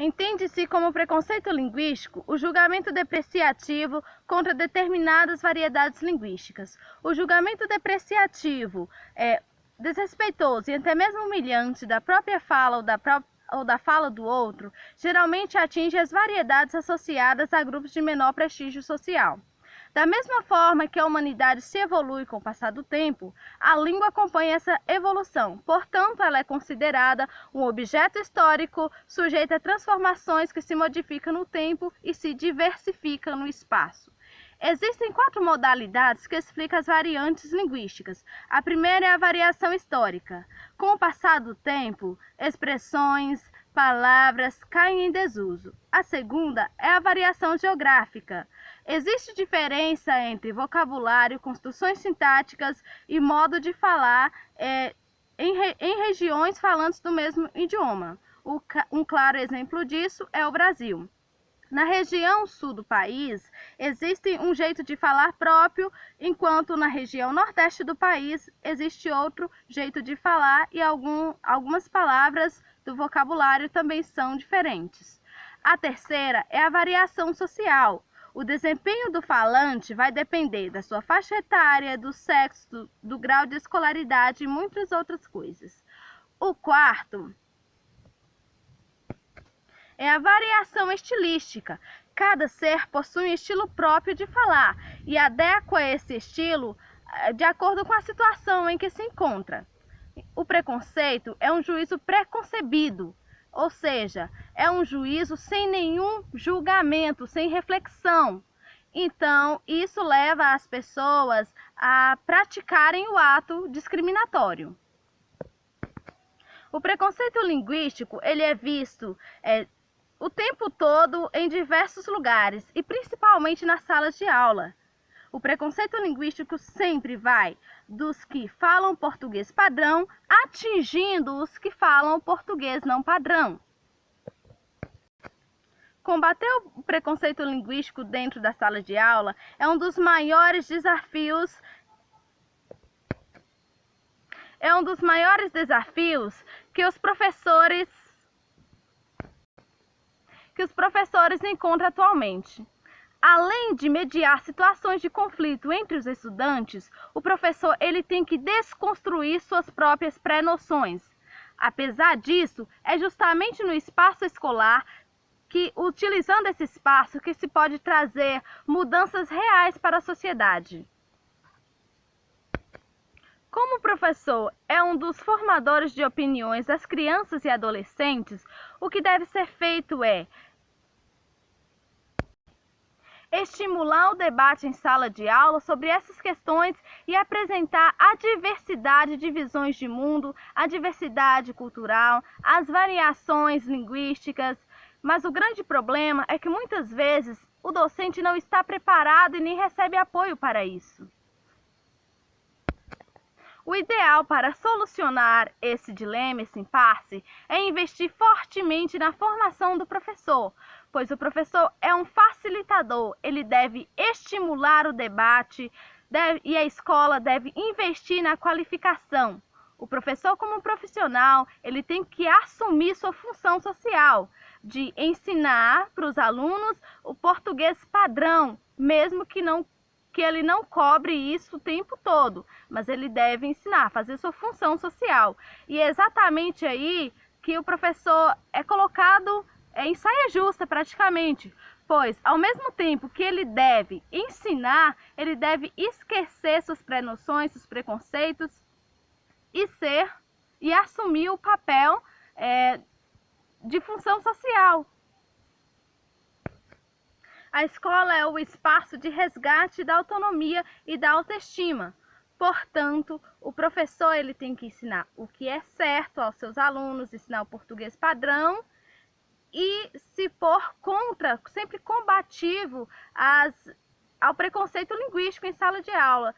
Entende-se como preconceito linguístico o julgamento depreciativo contra determinadas variedades linguísticas. O julgamento depreciativo é desrespeitoso e até mesmo humilhante da própria fala ou da fala do outro, geralmente atinge as variedades associadas a grupos de menor prestígio social. Da mesma forma que a humanidade se evolui com o passar do tempo, a língua acompanha essa evolução. Portanto, ela é considerada um objeto histórico sujeito a transformações que se modificam no tempo e se diversificam no espaço. Existem 4 modalidades que explicam as variantes linguísticas. A primeira é a variação histórica. Com o passar do tempo, expressões, palavras caem em desuso. A segunda é a variação geográfica. Existe diferença entre vocabulário, construções sintáticas e modo de falar em regiões falantes do mesmo idioma. Um claro exemplo disso é o Brasil. Na região sul do país, existe um jeito de falar próprio, enquanto na região nordeste do país existe outro jeito de falar e algumas palavras do vocabulário também são diferentes. A terceira é a variação social. O desempenho do falante vai depender da sua faixa etária, do sexo, do grau de escolaridade e muitas outras coisas. O quarto é a variação estilística. Cada ser possui um estilo próprio de falar e adequa esse estilo de acordo com a situação em que se encontra. O preconceito é um juízo preconcebido, ou seja, é um juízo sem nenhum julgamento, sem reflexão. Então, isso leva as pessoas a praticarem o ato discriminatório. O preconceito linguístico, ele é visto o tempo todo em diversos lugares e principalmente nas salas de aula. O preconceito linguístico sempre vai dos que falam português padrão, atingindo os que falam português não padrão. Combater o preconceito linguístico dentro da sala de aula é um dos maiores desafios que os professores encontram atualmente. Além de mediar situações de conflito entre os estudantes, o professor ele tem que desconstruir suas próprias pré-noções. Apesar disso, é justamente no espaço escolar que, utilizando esse espaço, que se pode trazer mudanças reais para a sociedade. Como o professor é um dos formadores de opiniões das crianças e adolescentes, o que deve ser feito é estimular o debate em sala de aula sobre essas questões e apresentar a diversidade de visões de mundo, a diversidade cultural, as variações linguísticas. Mas o grande problema é que muitas vezes o docente não está preparado e nem recebe apoio para isso. O ideal para solucionar esse dilema, esse impasse, é investir fortemente na formação do professor, pois o professor é um facilitador, ele deve estimular o debate e a escola deve investir na qualificação. O professor, como profissional, ele tem que assumir sua função social de ensinar para os alunos o português padrão, mesmo que ele não cobre isso o tempo todo, mas ele deve ensinar, fazer sua função social. E é exatamente aí que o professor é colocado em saia justa praticamente, pois ao mesmo tempo que ele deve ensinar, ele deve esquecer suas pré-noções, seus preconceitos e assumir o papel de função social. A escola é o espaço de resgate da autonomia e da autoestima. Portanto, o professor ele tem que ensinar o que é certo aos seus alunos, ensinar o português padrão e se pôr contra, sempre combativo ao preconceito linguístico em sala de aula.